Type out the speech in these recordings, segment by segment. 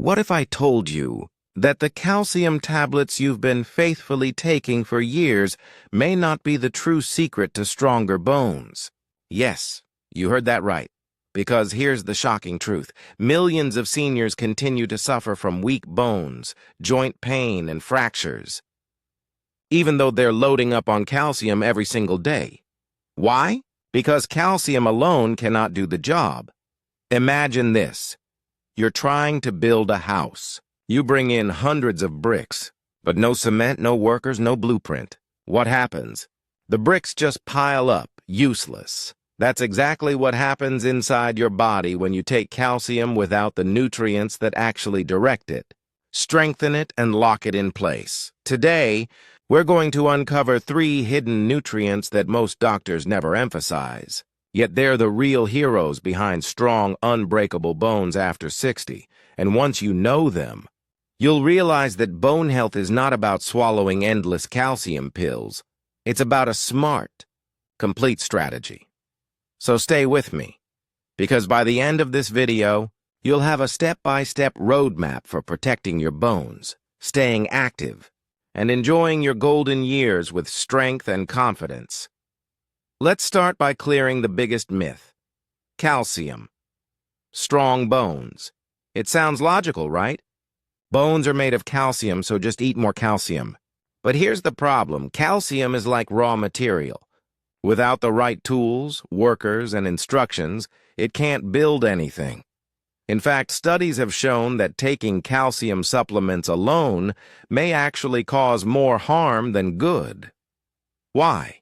What if I told you that the calcium tablets you've been faithfully taking for years may not be the true secret to stronger bones? Yes, you heard that right. Because here's the shocking truth. Millions of seniors continue to suffer from weak bones, joint pain, and fractures, even though they're loading up on calcium every single day. Why? Because calcium alone cannot do the job. Imagine this. You're trying to build a house. You bring in hundreds of bricks, but no cement, no workers, no blueprint. What happens? The bricks just pile up, useless. That's exactly what happens inside your body when you take calcium without the nutrients that actually direct it. Strengthen it and lock it in place. Today, we're going to uncover 3 hidden nutrients that most doctors never emphasize. Yet they're the real heroes behind strong, unbreakable bones after 60. And once you know them, you'll realize that bone health is not about swallowing endless calcium pills. It's about a smart, complete strategy. So stay with me, because by the end of this video, you'll have a step-by-step roadmap for protecting your bones, staying active, and enjoying your golden years with strength and confidence. Let's start by clearing the biggest myth. Calcium. Strong bones. It sounds logical, right? Bones are made of calcium, so just eat more calcium. But here's the problem. Calcium is like raw material. Without the right tools, workers, and instructions, it can't build anything. In fact, studies have shown that taking calcium supplements alone may actually cause more harm than good. Why?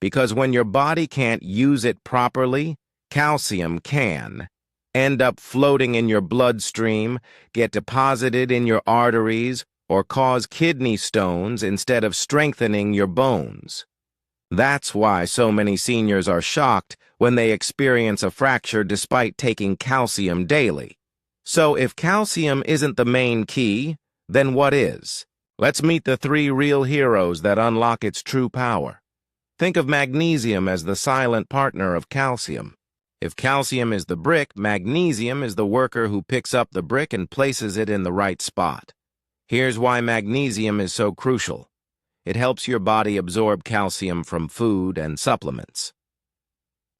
Because when your body can't use it properly, calcium can end up floating in your bloodstream, get deposited in your arteries, or cause kidney stones instead of strengthening your bones. That's why so many seniors are shocked when they experience a fracture despite taking calcium daily. So if calcium isn't the main key, then what is? Let's meet the 3 real heroes that unlock its true power. Think of magnesium as the silent partner of calcium. If calcium is the brick, magnesium is the worker who picks up the brick and places it in the right spot. Here's why magnesium is so crucial. It helps your body absorb calcium from food and supplements.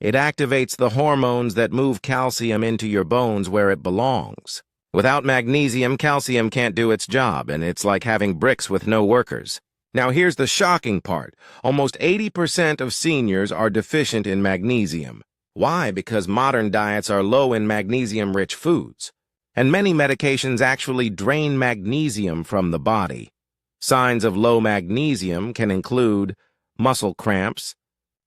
It activates the hormones that move calcium into your bones where it belongs. Without magnesium, calcium can't do its job, and it's like having bricks with no workers. Now here's the shocking part. Almost 80% of seniors are deficient in magnesium. Why? Because modern diets are low in magnesium-rich foods, and many medications actually drain magnesium from the body. Signs of low magnesium can include muscle cramps,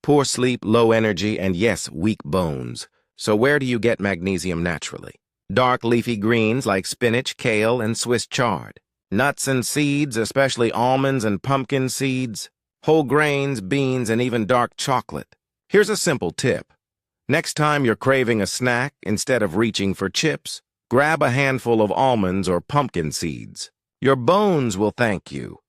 poor sleep, low energy, and yes, weak bones. So where do you get magnesium naturally? Dark leafy greens like spinach, kale, and Swiss chard. Nuts and seeds, especially almonds and pumpkin seeds. Whole grains, beans, and even dark chocolate. Here's a simple tip. Next time you're craving a snack, instead of reaching for chips, grab a handful of almonds or pumpkin seeds. Your bones will thank you.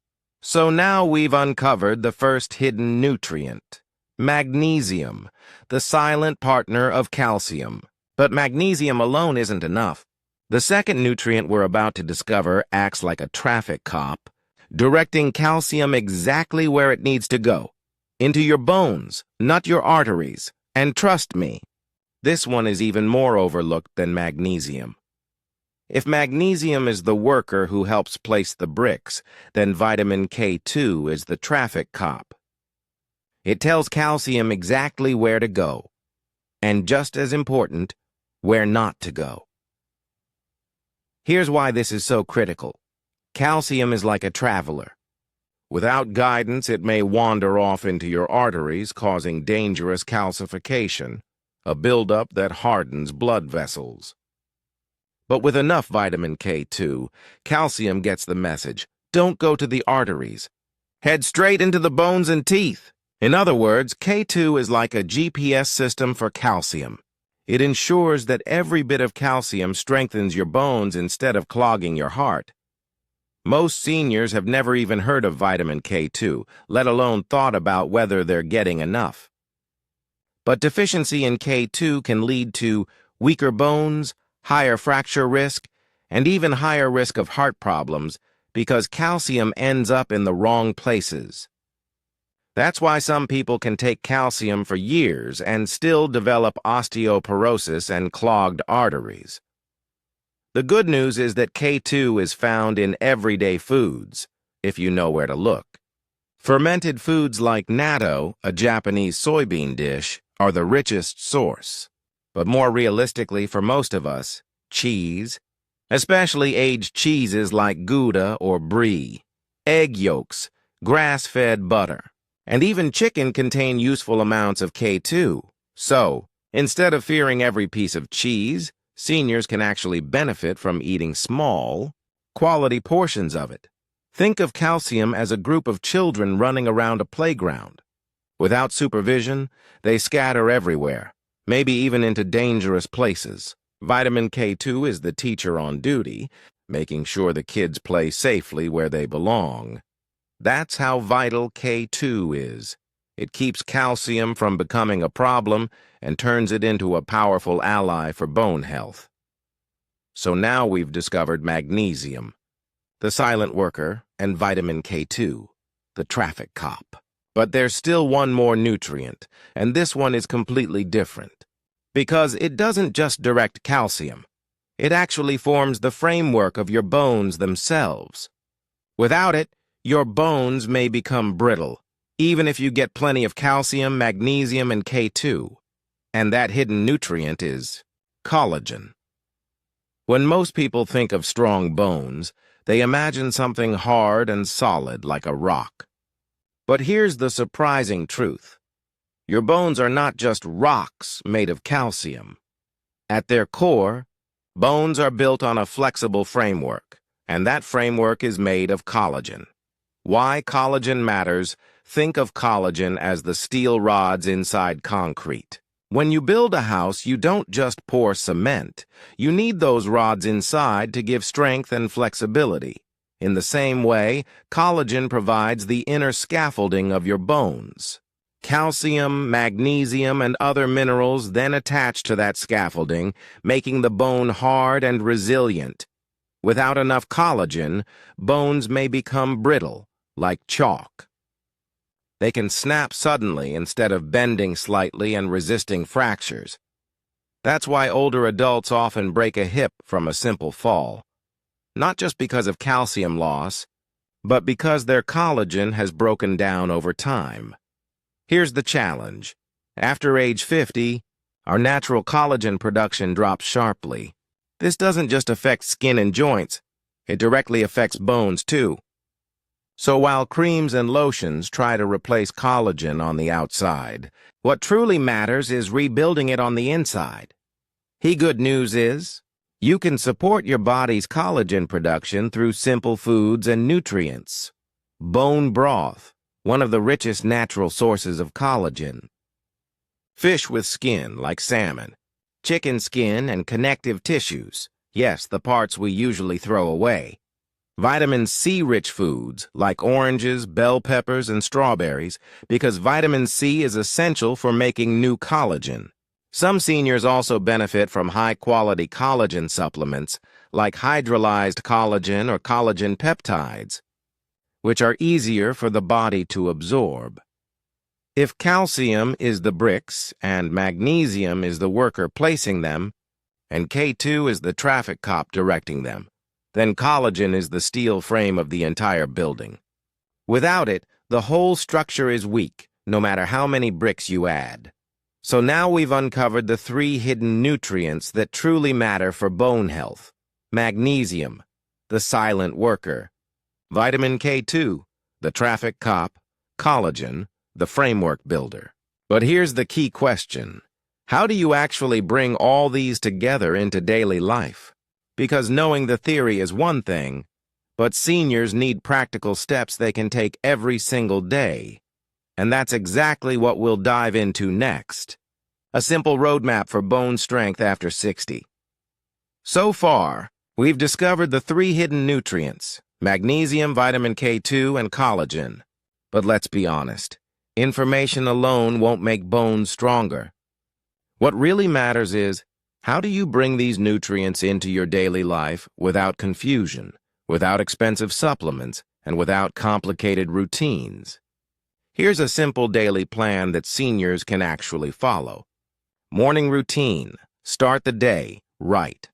So now we've uncovered the first hidden nutrient, magnesium, the silent partner of calcium. But magnesium alone isn't enough. The second nutrient we're about to discover acts like a traffic cop, directing calcium exactly where it needs to go, into your bones, not your arteries. And trust me, this one is even more overlooked than magnesium. If magnesium is the worker who helps place the bricks, then vitamin K2 is the traffic cop. It tells calcium exactly where to go, and just as important, where not to go. Here's why this is so critical. Calcium is like a traveler. Without guidance, it may wander off into your arteries, causing dangerous calcification, a buildup that hardens blood vessels. But with enough vitamin K2, calcium gets the message. Don't go to the arteries. Head straight into the bones and teeth. In other words, K2 is like a GPS system for calcium. It ensures that every bit of calcium strengthens your bones instead of clogging your heart. Most seniors have never even heard of vitamin K2, let alone thought about whether they're getting enough. But deficiency in K2 can lead to weaker bones, higher fracture risk, and even higher risk of heart problems because calcium ends up in the wrong places. That's why some people can take calcium for years and still develop osteoporosis and clogged arteries. The good news is that K2 is found in everyday foods, if you know where to look. Fermented foods like natto, a Japanese soybean dish, are the richest source. But more realistically for most of us, cheese, especially aged cheeses like Gouda or Brie, egg yolks, grass-fed butter, and even chicken contain useful amounts of K2. So, instead of fearing every piece of cheese, seniors can actually benefit from eating small, quality portions of it. Think of calcium as a group of children running around a playground. Without supervision, they scatter everywhere, maybe even into dangerous places. Vitamin K2 is the teacher on duty, making sure the kids play safely where they belong. That's how vital K2 is. It keeps calcium from becoming a problem and turns it into a powerful ally for bone health. So now we've discovered magnesium, the silent worker, and vitamin K2, the traffic cop. But there's still one more nutrient, and this one is completely different. Because it doesn't just direct calcium. It actually forms the framework of your bones themselves. Without it, your bones may become brittle, even if you get plenty of calcium, magnesium, and K2. And that hidden nutrient is collagen. When most people think of strong bones, they imagine something hard and solid like a rock. But here's the surprising truth. Your bones are not just rocks made of calcium. At their core, bones are built on a flexible framework, and that framework is made of collagen. Why collagen matters, think of collagen as the steel rods inside concrete. When you build a house, you don't just pour cement. You need those rods inside to give strength and flexibility. In the same way, collagen provides the inner scaffolding of your bones. Calcium, magnesium, and other minerals then attach to that scaffolding, making the bone hard and resilient. Without enough collagen, bones may become brittle, like chalk. They can snap suddenly instead of bending slightly and resisting fractures. That's why older adults often break a hip from a simple fall. Not just because of calcium loss, but because their collagen has broken down over time. Here's the challenge. After age 50, our natural collagen production drops sharply. This doesn't just affect skin and joints, it directly affects bones too. So while creams and lotions try to replace collagen on the outside, what truly matters is rebuilding it on the inside. The good news is, you can support your body's collagen production through simple foods and nutrients. Bone broth, one of the richest natural sources of collagen. Fish with skin, like salmon. Chicken skin and connective tissues. Yes, the parts we usually throw away. Vitamin C-rich foods, like oranges, bell peppers, and strawberries, because vitamin C is essential for making new collagen. Some seniors also benefit from high-quality collagen supplements, like hydrolyzed collagen or collagen peptides, which are easier for the body to absorb. If calcium is the bricks and magnesium is the worker placing them, and K2 is the traffic cop directing them, then collagen is the steel frame of the entire building. Without it, the whole structure is weak, no matter how many bricks you add. So now we've uncovered the 3 hidden nutrients that truly matter for bone health. Magnesium, the silent worker. Vitamin K2, the traffic cop. Collagen, the framework builder. But here's the key question. How do you actually bring all these together into daily life? Because knowing the theory is one thing, but seniors need practical steps they can take every single day. And that's exactly what we'll dive into next. A simple roadmap for bone strength after 60. So far, we've discovered the 3 hidden nutrients: magnesium, vitamin K2, and collagen. But let's be honest, information alone won't make bones stronger. What really matters is, How do you bring these nutrients into your daily life without confusion, without expensive supplements, and without complicated routines? Here's a simple daily plan that seniors can actually follow. Morning routine. Start the day right.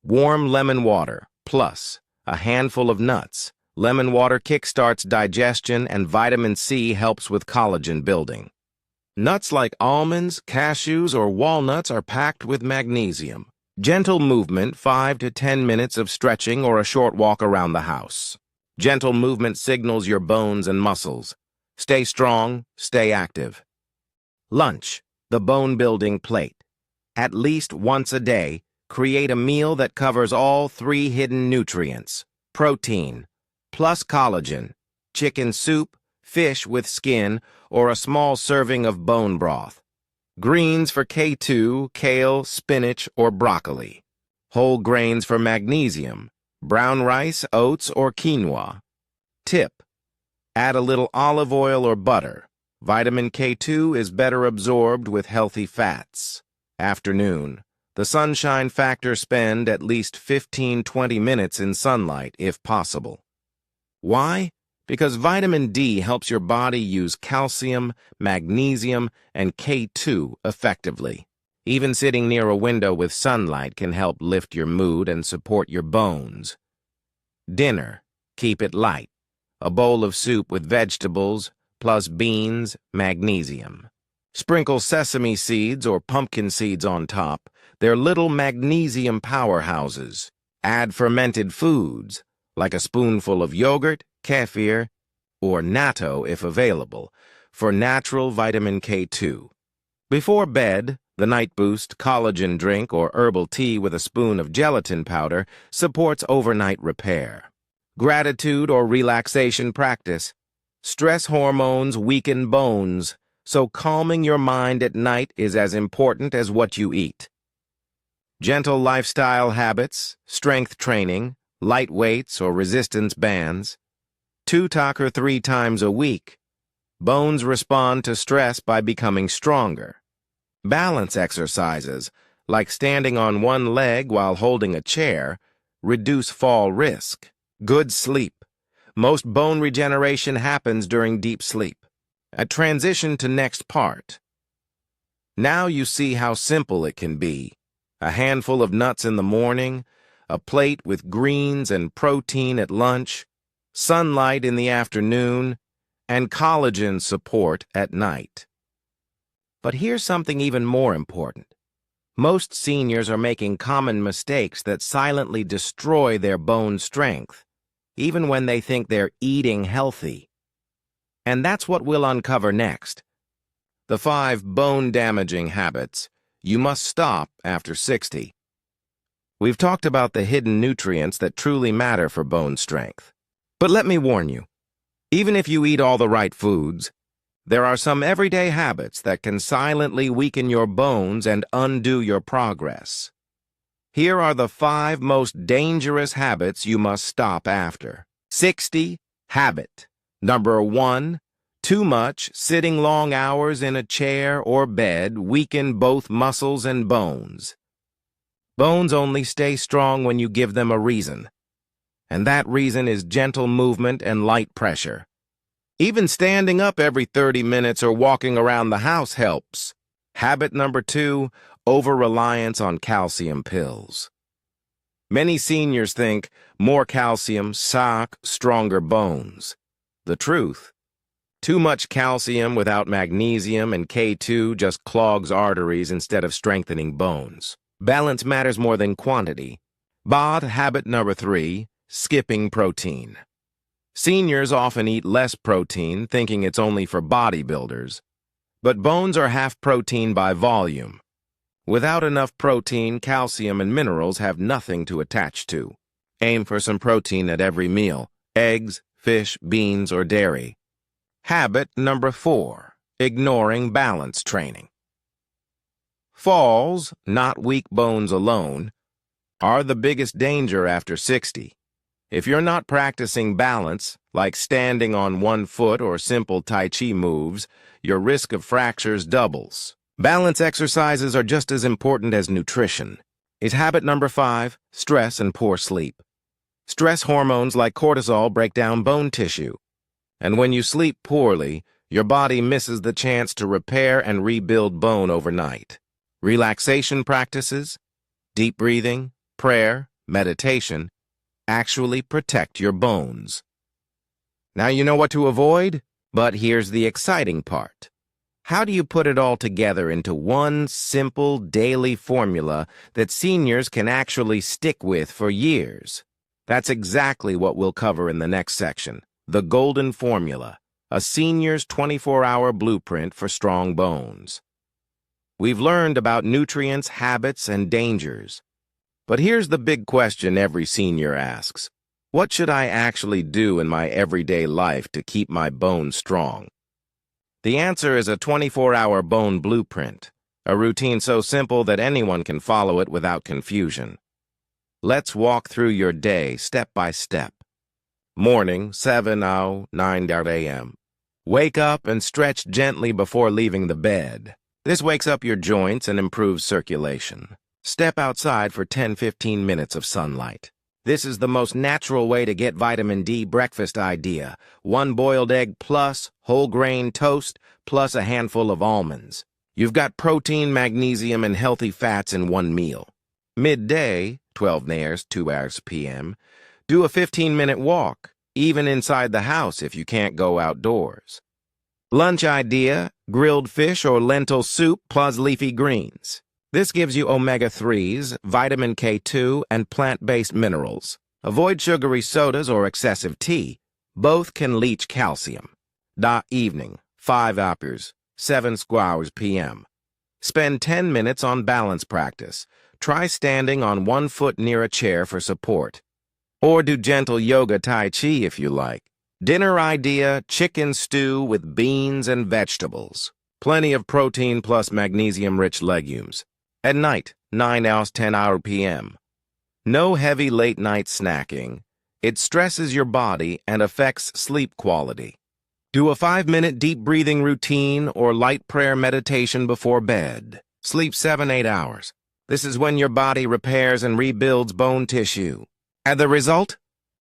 Warm lemon water, plus a handful of nuts. Lemon water kickstarts digestion and vitamin C helps with collagen building. Nuts like almonds, cashews, or walnuts are packed with magnesium. Gentle movement, 5 to 10 minutes of stretching or a short walk around the house. Gentle movement signals your bones and muscles. Stay strong, stay active. Lunch, the bone-building plate. At least once a day, create a meal that covers all 3 hidden nutrients. Protein, plus collagen, chicken soup, fish with skin, or a small serving of bone broth. Greens for K2, kale, spinach, or broccoli. Whole grains for magnesium, brown rice, oats, or quinoa. Tip: add a little olive oil or butter. Vitamin K2 is better absorbed with healthy fats. Afternoon. The sunshine factor: spend at least 15-20 minutes in sunlight if possible. Why? Because vitamin D helps your body use calcium, magnesium, and K2 effectively. Even sitting near a window with sunlight can help lift your mood and support your bones. Dinner. Keep it light. A bowl of soup with vegetables, plus beans, magnesium. Sprinkle sesame seeds or pumpkin seeds on top. They're little magnesium powerhouses. Add fermented foods, like a spoonful of yogurt, kefir, or natto if available, for natural vitamin K2. Before bed, the Night Boost collagen drink or herbal tea with a spoon of gelatin powder supports overnight repair. Gratitude or relaxation practice. Stress hormones weaken bones, so calming your mind at night is as important as what you eat. Gentle lifestyle habits, strength training, light weights or resistance bands. 2 or 3 times a week. Bones respond to stress by becoming stronger. Balance exercises, like standing on one leg while holding a chair, reduce fall risk. Good sleep. Most bone regeneration happens during deep sleep. A transition to next part. Now you see how simple it can be. A handful of nuts in the morning, a plate with greens and protein at lunch, sunlight in the afternoon, and collagen support at night. But here's something even more important. Most seniors are making common mistakes that silently destroy their bone strength, even when they think they're eating healthy. And that's what we'll uncover next. The 5 bone-damaging habits you must stop after 60. We've talked about the hidden nutrients that truly matter for bone strength. But let me warn you, even if you eat all the right foods, there are some everyday habits that can silently weaken your bones and undo your progress. Here are the 5 most dangerous habits you must stop after 60. Habit. Number 1. Too much sitting long hours in a chair or bed weaken both muscles and bones. Bones only stay strong when you give them a reason, and that reason is gentle movement and light pressure. Even standing up every 30 minutes or walking around the house helps. Habit number 2, over-reliance on calcium pills. Many seniors think more calcium, stronger bones. The truth: too much calcium without magnesium and K2 just clogs arteries instead of strengthening bones. Balance matters more than quantity. Habit number 3, skipping protein. Seniors often eat less protein, thinking it's only for bodybuilders. But bones are half protein by volume. Without enough protein, calcium and minerals have nothing to attach to. Aim for some protein at every meal: eggs, fish, beans, or dairy. Habit number 4, ignoring balance training. Falls, not weak bones alone, are the biggest danger after 60. If you're not practicing balance, like standing on one foot or simple Tai Chi moves, your risk of fractures doubles. Balance exercises are just as important as nutrition. Is habit number 5, stress and poor sleep. Stress hormones like cortisol break down bone tissue. And when you sleep poorly, your body misses the chance to repair and rebuild bone overnight. Relaxation practices, deep breathing, prayer, meditation, actually protect your bones. Now you know what to avoid, but here's the exciting part. How do you put it all together into one simple daily formula that seniors can actually stick with for years? That's exactly what we'll cover in the next section, the Golden Formula, a senior's 24-hour blueprint for strong bones. We've learned about nutrients, habits, and dangers. But here's the big question every senior asks. What should I actually do in my everyday life to keep my bones strong? The answer is a 24-hour bone blueprint, a routine so simple that anyone can follow it without confusion. Let's walk through your day step by step. Morning, 7:09 a.m. Wake up and stretch gently before leaving the bed. This wakes up your joints and improves circulation. Step outside for 10-15 minutes of sunlight. This is the most natural way to get vitamin D breakfast idea. 1 boiled egg plus whole grain toast plus a handful of almonds. You've got protein, magnesium, and healthy fats in one meal. Midday, 12 hours, 2 hours p.m., do a 15-minute walk, even inside the house if you can't go outdoors. Lunch idea, grilled fish or lentil soup plus leafy greens. This gives you omega-3s, vitamin K2, and plant-based minerals. Avoid sugary sodas or excessive tea. Both can leach calcium. Evening, 5 hours, 7 hours p.m. Spend 10 minutes on balance practice. Try standing on one foot near a chair for support. Or do gentle yoga tai chi if you like. Dinner idea, chicken stew with beans and vegetables. Plenty of protein plus magnesium-rich legumes. At night, 9 hours, 10 hours p.m. No heavy late-night snacking. It stresses your body and affects sleep quality. Do a 5-minute deep breathing routine or light prayer meditation before bed. Sleep 7-8 hours. This is when your body repairs and rebuilds bone tissue. And the result?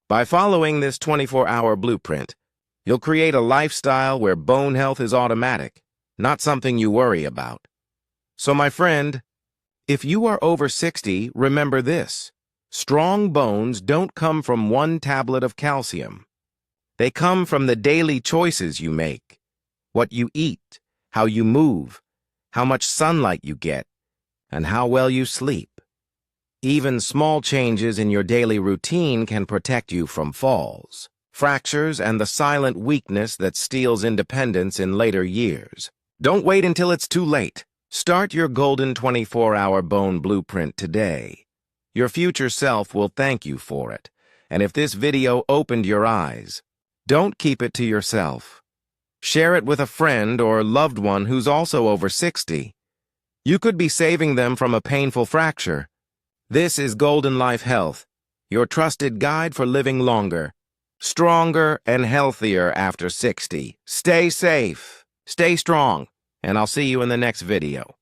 By following this 24-hour blueprint, you'll create a lifestyle where bone health is automatic, not something you worry about. So, my friend, if you are over 60, remember this. Strong bones don't come from one tablet of calcium. They come from the daily choices you make, what you eat, how you move, how much sunlight you get, and how well you sleep. Even small changes in your daily routine can protect you from falls, fractures, and the silent weakness that steals independence in later years. Don't wait until it's too late. Start your golden 24-hour bone blueprint today. Your future self will thank you for it. And if this video opened your eyes, don't keep it to yourself. Share it with a friend or loved one who's also over 60. You could be saving them from a painful fracture. This is Golden Life Health, your trusted guide for living longer, stronger and healthier after 60. Stay safe, stay strong, and I'll see you in the next video.